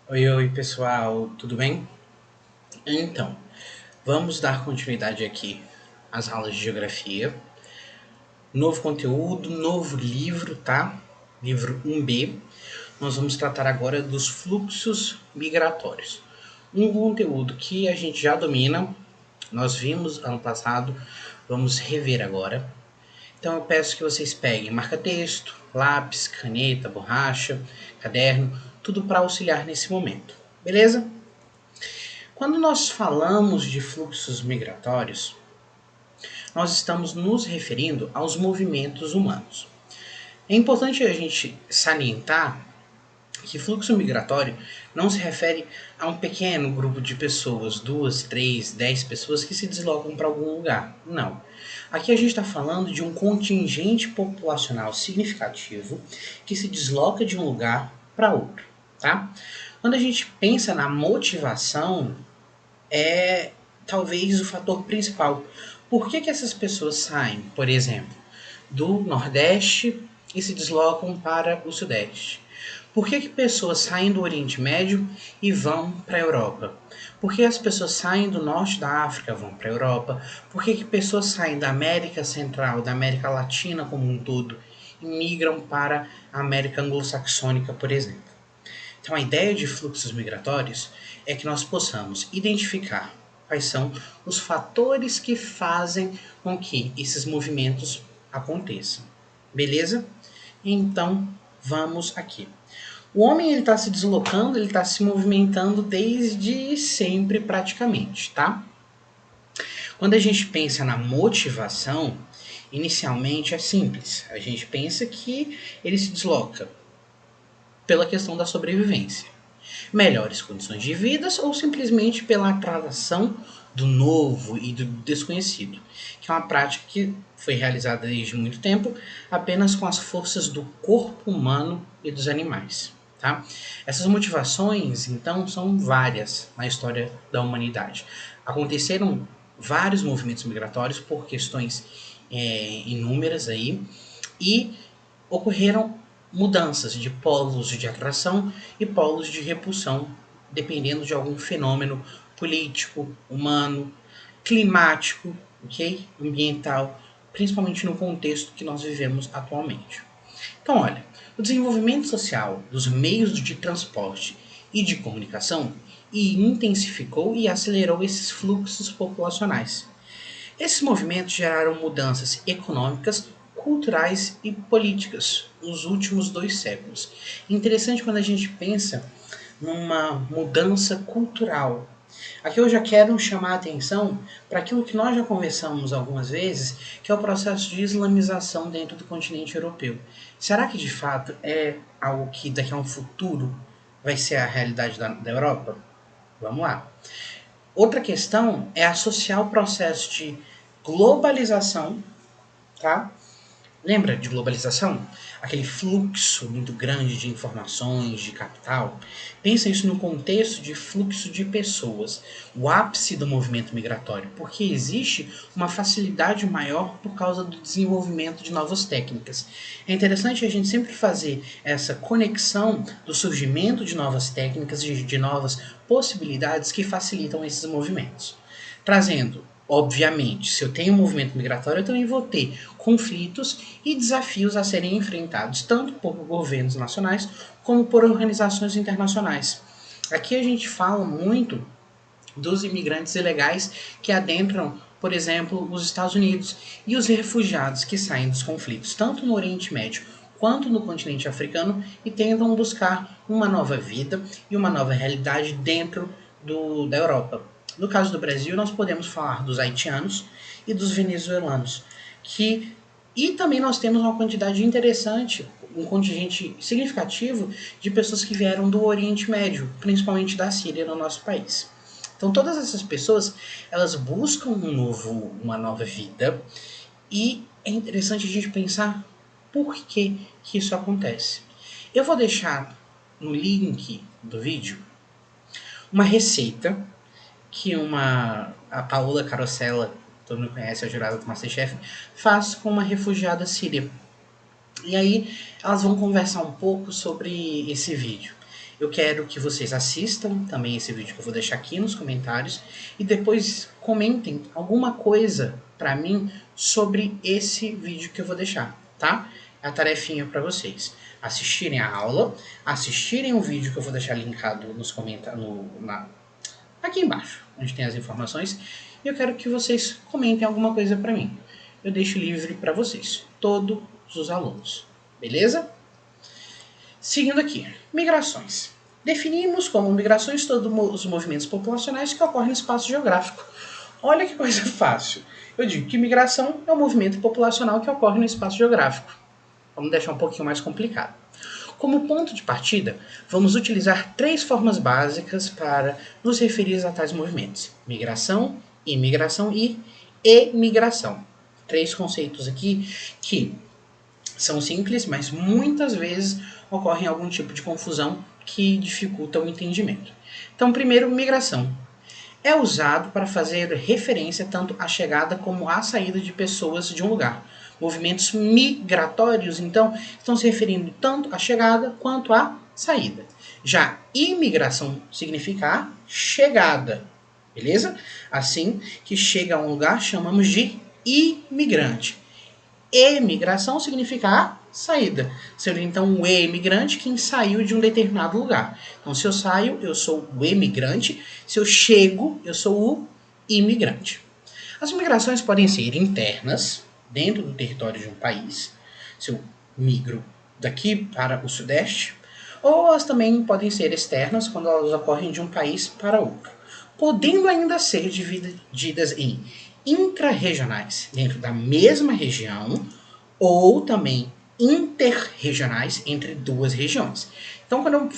Oi, oi pessoal, tudo bem? Então, vamos dar continuidade aqui às aulas de geografia. Novo conteúdo, novo livro, tá? Livro 1B. Nós vamos tratar agora dos fluxos migratórios. Um conteúdo que a gente já domina, nós vimos ano passado, vamos rever agora. Então eu peço que vocês peguem marca-texto, lápis, caneta, borracha, caderno, tudo para auxiliar nesse momento. Beleza? Quando nós falamos de fluxos migratórios, nós estamos nos referindo aos movimentos humanos. É importante a gente salientar que fluxo migratório não se refere a um pequeno grupo de pessoas, 2, 3, 10 pessoas que se deslocam para algum lugar. Não. Aqui a gente está falando de um contingente populacional significativo que se desloca de um lugar para outro, tá? Quando a gente pensa na motivação, é talvez o fator principal. Por que essas pessoas saem, por exemplo, do Nordeste e se deslocam para o Sudeste? Por que pessoas saem do Oriente Médio e vão para a Europa? Por que as pessoas saem do norte da África e vão para a Europa? Por que pessoas saem da América Central, da América Latina como um todo, e migram para a América Anglo-Saxônica, por exemplo? Então, a ideia de fluxos migratórios é que nós possamos identificar quais são os fatores que fazem com que esses movimentos aconteçam. Beleza? Então, vamos aqui. O homem ele está se deslocando, ele está se movimentando desde sempre praticamente, tá? Quando a gente pensa na motivação, inicialmente é simples. A gente pensa que ele se desloca pela questão da sobrevivência, melhores condições de vida ou simplesmente pela atração do novo e do desconhecido, que é uma prática que foi realizada desde muito tempo apenas com as forças do corpo humano e dos animais. Tá? Essas motivações, então, são várias na história da humanidade. Aconteceram vários movimentos migratórios por questões inúmeras aí, e ocorreram mudanças de polos de atração e polos de repulsão, dependendo de algum fenômeno político, humano, climático, ok? Ambiental, principalmente no contexto que nós vivemos atualmente. Então, olha, o desenvolvimento social dos meios de transporte e de comunicação intensificou e acelerou esses fluxos populacionais. Esses movimentos geraram mudanças econômicas, culturais e políticas nos últimos 2 séculos. Interessante quando a gente pensa numa mudança cultural. Aqui eu já quero chamar a atenção para aquilo que nós já conversamos algumas vezes, que é o processo de islamização dentro do continente europeu. Será que de fato é algo que daqui a um futuro vai ser a realidade da Europa? Vamos lá. Outra questão é associar o processo de globalização, tá? Lembra de globalização? Aquele fluxo muito grande de informações, de capital. Pensa isso no contexto de fluxo de pessoas, o ápice do movimento migratório, porque existe uma facilidade maior por causa do desenvolvimento de novas técnicas. É interessante a gente sempre fazer essa conexão do surgimento de novas técnicas, de novas possibilidades que facilitam esses movimentos. Trazendo obviamente, se eu tenho um movimento migratório, eu também vou ter conflitos e desafios a serem enfrentados, tanto por governos nacionais como por organizações internacionais. Aqui a gente fala muito dos imigrantes ilegais que adentram, por exemplo, os Estados Unidos, e os refugiados que saem dos conflitos, tanto no Oriente Médio quanto no continente africano, e tentam buscar uma nova vida e uma nova realidade dentro da Europa. No caso do Brasil, nós podemos falar dos haitianos e dos venezuelanos, e também nós temos uma quantidade interessante, um contingente significativo de pessoas que vieram do Oriente Médio, principalmente da Síria, no nosso país. Então todas essas pessoas, elas buscam uma nova vida, e é interessante a gente pensar por que isso acontece. Eu vou deixar no link do vídeo uma receita que a Paola Carosella, todo mundo conhece, a jurada do Masterchef, faz com uma refugiada síria. E aí elas vão conversar um pouco sobre esse vídeo. Eu quero que vocês assistam também esse vídeo que eu vou deixar aqui nos comentários e depois comentem alguma coisa para mim sobre esse vídeo que eu vou deixar, tá? É a tarefinha para vocês. Assistirem a aula, assistirem o vídeo que eu vou deixar linkado nos comentários, aqui embaixo, onde tem as informações. E eu quero que vocês comentem alguma coisa para mim. Eu deixo livre para vocês, todos os alunos. Beleza? Seguindo aqui, migrações. Definimos como migrações todos os movimentos populacionais que ocorrem no espaço geográfico. Olha que coisa fácil. Eu digo que migração é um movimento populacional que ocorre no espaço geográfico. Vamos deixar um pouquinho mais complicado. Como ponto de partida, vamos utilizar 3 formas básicas para nos referir a tais movimentos: migração, imigração e emigração. 3 conceitos aqui que são simples, mas muitas vezes ocorre algum tipo de confusão que dificulta o entendimento. Então, primeiro, migração. É usado para fazer referência tanto à chegada como à saída de pessoas de um lugar. Movimentos migratórios, então, estão se referindo tanto à chegada quanto à saída. Já imigração significa a chegada, beleza? Assim que chega a um lugar, chamamos de imigrante. Emigração significa a saída. Seria então o emigrante quem saiu de um determinado lugar. Então, se eu saio, eu sou o emigrante. Se eu chego, eu sou o imigrante. As migrações podem ser internas, dentro do território de um país. Se eu migro daqui para o sudeste. Ou elas também podem ser externas, quando elas ocorrem de um país para outro. Podendo ainda ser divididas em intra-regionais, dentro da mesma região, ou também interregionais, entre 2 regiões. Então, quando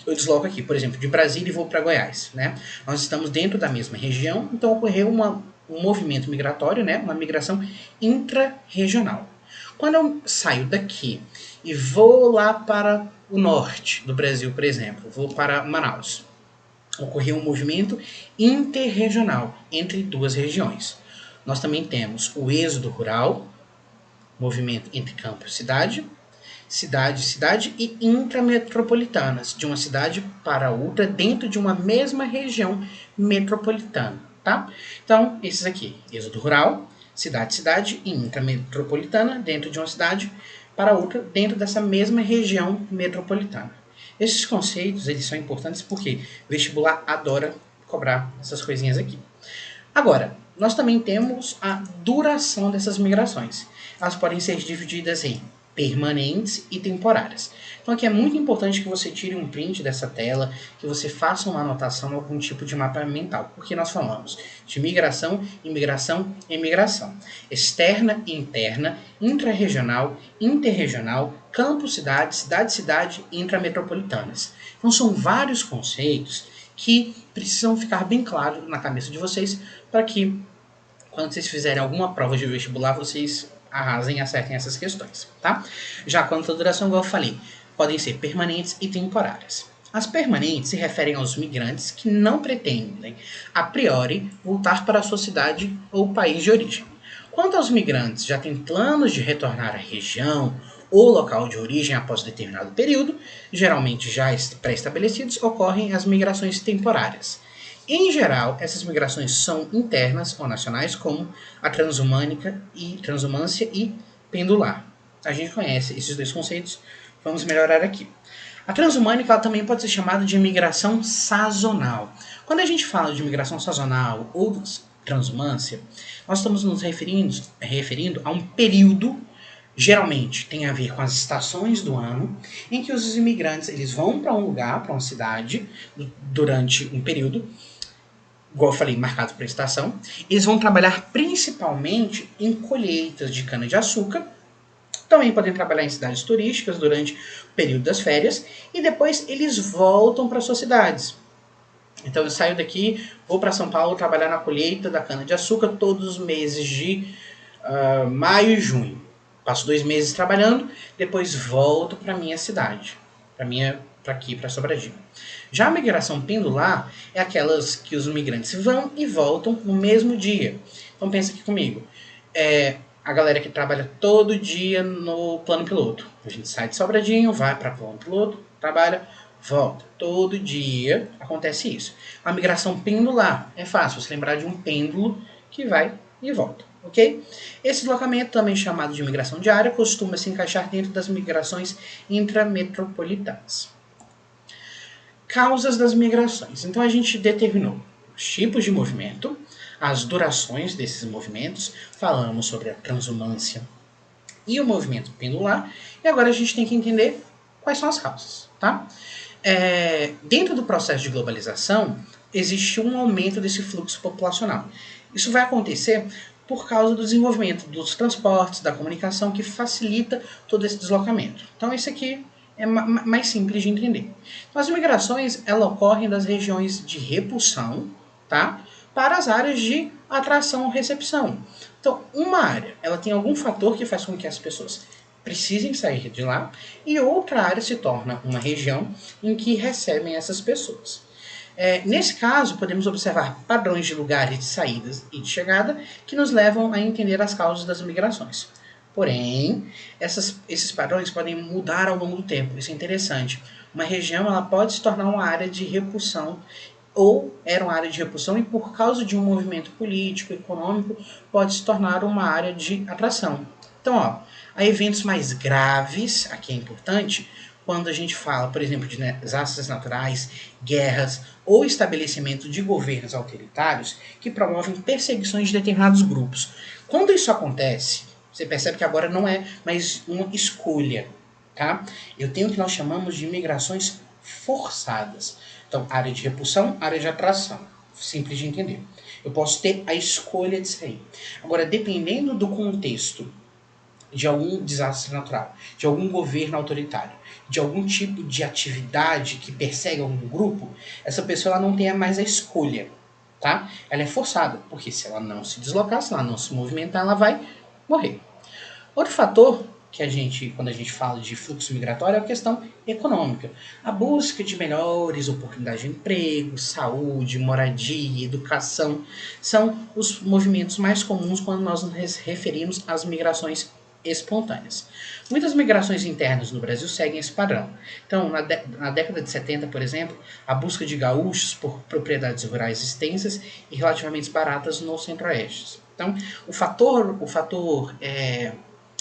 eu desloco aqui, por exemplo, de Brasília e vou para Goiás, né? Nós estamos dentro da mesma região, então ocorreu um movimento migratório, né? Uma migração intra-regional. Quando eu saio daqui e vou lá para o norte do Brasil, por exemplo, vou para Manaus, ocorreu um movimento interregional entre 2 regiões. Nós também temos o êxodo rural, movimento entre campo e cidade, cidade e intrametropolitanas, de uma cidade para outra dentro de uma mesma região metropolitana, tá? Então, esses aqui, êxodo rural, cidade e intrametropolitana dentro de uma cidade para outra dentro dessa mesma região metropolitana. Esses conceitos, eles são importantes porque o vestibular adora cobrar essas coisinhas aqui. Agora, nós também temos a duração dessas migrações. Elas podem ser divididas em permanentes e temporárias. Então aqui é muito importante que você tire um print dessa tela, que você faça uma anotação, algum tipo de mapa mental, porque nós falamos de migração, imigração e migração. Externa e interna, intrarregional, interregional, campo-cidade, cidade-cidade e intrametropolitanas. Então são vários conceitos que precisam ficar bem claros na cabeça de vocês para que, quando vocês fizerem alguma prova de vestibular, vocês arrasem e acertem essas questões, tá? Já quanto à duração, igual eu falei, podem ser permanentes e temporárias. As permanentes se referem aos migrantes que não pretendem, a priori, voltar para a sua cidade ou país de origem. Quanto aos migrantes já têm planos de retornar à região ou local de origem após determinado período, geralmente já pré-estabelecidos, ocorrem as migrações temporárias. Em geral, essas migrações são internas ou nacionais, como a transumância e pendular. A gente conhece esses 2 conceitos, vamos melhorar aqui. A transumânica ela também pode ser chamada de migração sazonal. Quando a gente fala de migração sazonal ou transumância, nós estamos nos referindo a um período, geralmente tem a ver com as estações do ano, em que os imigrantes eles vão para um lugar, para uma cidade, durante um período, igual eu falei, marcado por estação. Eles vão trabalhar principalmente em colheitas de cana-de-açúcar. Também podem trabalhar em cidades turísticas durante o período das férias. E depois eles voltam para suas cidades. Então eu saio daqui, vou para São Paulo trabalhar na colheita da cana-de-açúcar todos os meses de maio e junho. Passo 2 meses trabalhando, depois volto para minha cidade, para aqui, para Sobradinho. Já a migração pendular é aquelas que os migrantes vão e voltam no mesmo dia. Então pensa aqui comigo. A galera que trabalha todo dia no plano piloto. A gente sai de Sobradinho, vai para plano piloto, trabalha, volta. Todo dia acontece isso. A migração pendular é fácil você lembrar de um pêndulo que vai e volta, ok? Esse deslocamento, também chamado de migração diária, costuma se encaixar dentro das migrações intrametropolitanas. Causas das migrações. Então a gente determinou os tipos de movimento, as durações desses movimentos, falamos sobre a transumância e o movimento pendular, e agora a gente tem que entender quais são as causas, tá? Dentro do processo de globalização, existe um aumento desse fluxo populacional. Isso vai acontecer por causa do desenvolvimento dos transportes, da comunicação, que facilita todo esse deslocamento. Então, isso aqui é mais simples de entender. Então, as migrações elas ocorrem das regiões de repulsão, tá, para as áreas de atração ou recepção. Então, uma área ela tem algum fator que faz com que as pessoas precisem sair de lá, e outra área se torna uma região em que recebem essas pessoas. Nesse caso, podemos observar padrões de lugares de saídas e de chegada que nos levam a entender as causas das migrações. Porém, esses padrões podem mudar ao longo do tempo. Isso é interessante. Uma região ela pode se tornar uma área de repulsão, ou era uma área de repulsão e por causa de um movimento político, econômico, pode se tornar uma área de atração. Então, há eventos mais graves, aqui é importante, quando a gente fala, por exemplo, de desastres naturais, guerras ou estabelecimento de governos autoritários que promovem perseguições de determinados grupos. Quando isso acontece, você percebe que agora não é mais uma escolha, tá? Eu tenho o que nós chamamos de migrações forçadas. Então, área de repulsão, área de atração. Simples de entender. Eu posso ter a escolha de sair. Agora, dependendo do contexto de algum desastre natural, de algum governo autoritário, de algum tipo de atividade que persegue algum grupo, essa pessoa ela não tem mais a escolha, tá? Ela é forçada, porque se ela não se deslocar, se ela não se movimentar, ela vai morrer. Outro fator que quando a gente fala de fluxo migratório, é a questão econômica. A busca de melhores oportunidades de emprego, saúde, moradia, educação, são os movimentos mais comuns quando nós nos referimos às migrações espontâneas. Muitas migrações internas no Brasil seguem esse padrão. Então, na década de 70, por exemplo, a busca de gaúchos por propriedades rurais extensas e relativamente baratas no centro-oeste. Então, o fator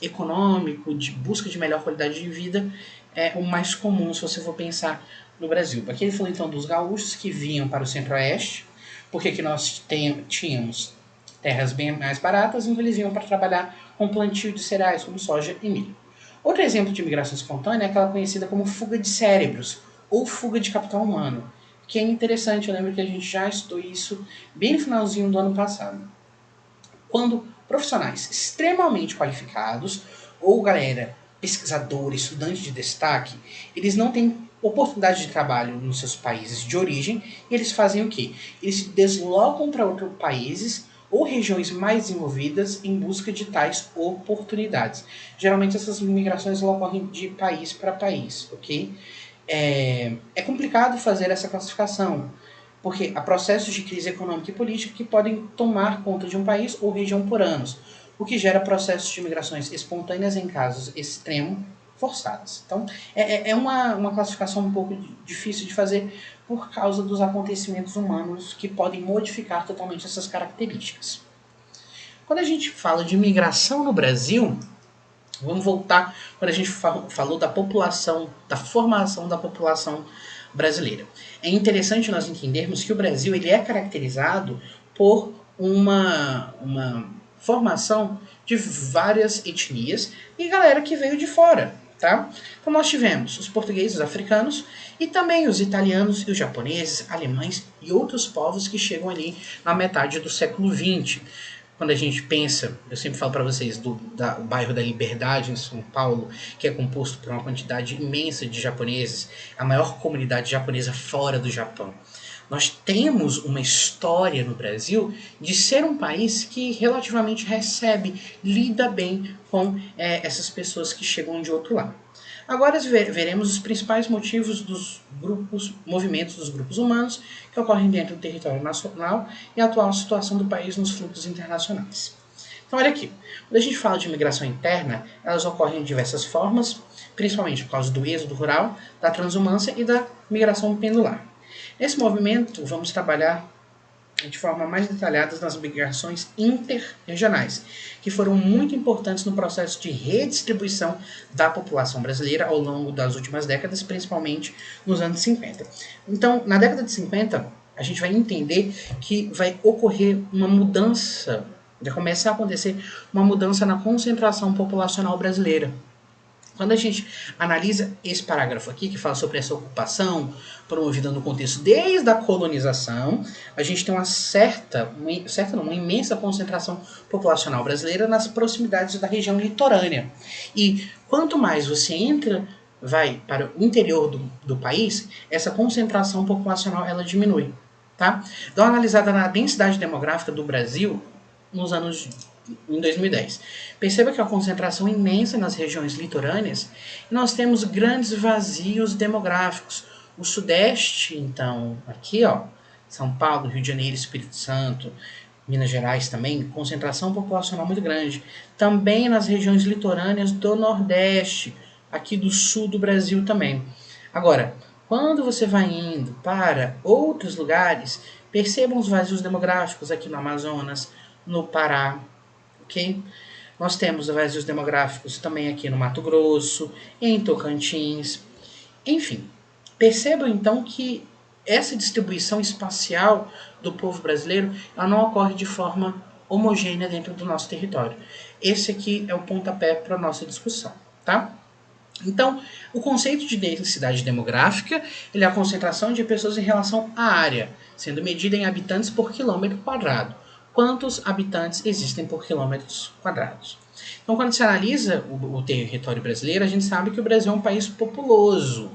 econômico, de busca de melhor qualidade de vida, é o mais comum se você for pensar no Brasil. Aqui ele falou então dos gaúchos que vinham para o centro-oeste, porque nós tínhamos terras bem mais baratas, então eles vinham para trabalhar com plantio de cereais, como soja e milho. Outro exemplo de migração espontânea é aquela conhecida como fuga de cérebros, ou fuga de capital humano, que é interessante. Eu lembro que a gente já estudou isso bem no finalzinho do ano passado. Quando profissionais extremamente qualificados, ou galera, pesquisadores, estudantes de destaque, eles não têm oportunidade de trabalho nos seus países de origem, e eles fazem o quê? Eles se deslocam para outros países ou regiões mais desenvolvidas em busca de tais oportunidades. Geralmente essas migrações ocorrem de país para país, ok? É complicado fazer essa classificação, porque há processos de crise econômica e política que podem tomar conta de um país ou região por anos, o que gera processos de migrações espontâneas em casos extremos forçadas. Então, é uma classificação um pouco difícil de fazer por causa dos acontecimentos humanos que podem modificar totalmente essas características. Quando a gente fala de migração no Brasil, vamos voltar quando a gente falou da população, da formação da população brasileira. É interessante nós entendermos que o Brasil ele é caracterizado por uma formação de várias etnias e galera que veio de fora, tá? Então nós tivemos os portugueses, os africanos e também os italianos e os japoneses, alemães e outros povos que chegam ali na metade do século XX. Quando a gente pensa, eu sempre falo para vocês do bairro da Liberdade em São Paulo, que é composto por uma quantidade imensa de japoneses, a maior comunidade japonesa fora do Japão. Nós temos uma história no Brasil de ser um país que relativamente recebe, lida bem com essas pessoas que chegam de outro lado. Agora veremos os principais motivos dos movimentos dos grupos humanos que ocorrem dentro do território nacional e a atual situação do país nos fluxos internacionais. Então olha aqui, quando a gente fala de migração interna, elas ocorrem de diversas formas, principalmente por causa do êxodo rural, da transumância e da migração pendular. Nesse movimento, vamos trabalhar de forma mais detalhada nas migrações interregionais, que foram muito importantes no processo de redistribuição da população brasileira ao longo das últimas décadas, principalmente nos anos 50. Então, na década de 50, a gente vai entender que vai ocorrer uma mudança, vai começar a acontecer uma mudança na concentração populacional brasileira. Quando a gente analisa esse parágrafo aqui, que fala sobre essa ocupação promovida no contexto desde a colonização, a gente tem uma imensa concentração populacional brasileira nas proximidades da região litorânea. E quanto mais você vai para o interior do país, essa concentração populacional ela diminui. Tá? Dá uma analisada na densidade demográfica do Brasil em 2010. Perceba que há uma concentração imensa nas regiões litorâneas e nós temos grandes vazios demográficos. O Sudeste, então, aqui, ó, São Paulo, Rio de Janeiro, Espírito Santo, Minas Gerais também, concentração populacional muito grande. Também nas regiões litorâneas do Nordeste, aqui do Sul do Brasil também. Agora, quando você vai indo para outros lugares, percebam os vazios demográficos aqui no Amazonas, no Pará, ok? Nós temos vazios demográficos também aqui no Mato Grosso, em Tocantins, enfim. Percebam então que essa distribuição espacial do povo brasileiro ela não ocorre de forma homogênea dentro do nosso território. Esse aqui é o pontapé para a nossa discussão, tá? Então, o conceito de densidade demográfica ele é a concentração de pessoas em relação à área, sendo medida em habitantes por quilômetro quadrado. Quantos habitantes existem por quilômetros quadrados? Então, quando se analisa o território brasileiro, a gente sabe que o Brasil é um país populoso,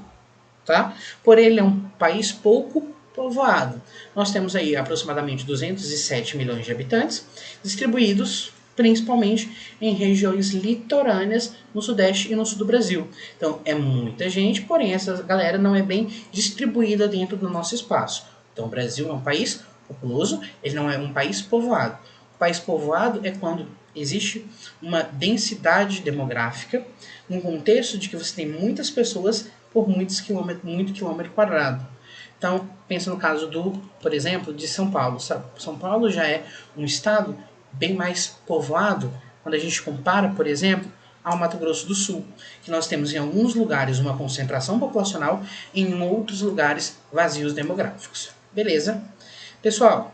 tá? Porém, ele é um país pouco povoado. Nós temos aí aproximadamente 207 milhões de habitantes, distribuídos principalmente em regiões litorâneas no Sudeste e no Sul do Brasil. Então, é muita gente, porém essa galera não é bem distribuída dentro do nosso espaço. Então, o Brasil é um país populoso, ele não é um país povoado. O país povoado é quando existe uma densidade demográfica, num contexto de que você tem muitas pessoas por muito quilômetro quadrado. Então, pensa no caso por exemplo, de São Paulo. São Paulo já é um estado bem mais povoado quando a gente compara, por exemplo, ao Mato Grosso do Sul, que nós temos em alguns lugares uma concentração populacional e em outros lugares vazios demográficos. Beleza? Pessoal,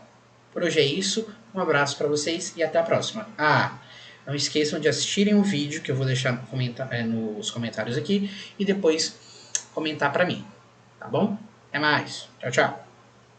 por hoje é isso. Um abraço para vocês e até a próxima. Não esqueçam de assistirem o vídeo que eu vou deixar nos comentários aqui e depois comentar para mim. Tá bom? Até mais. Tchau, tchau.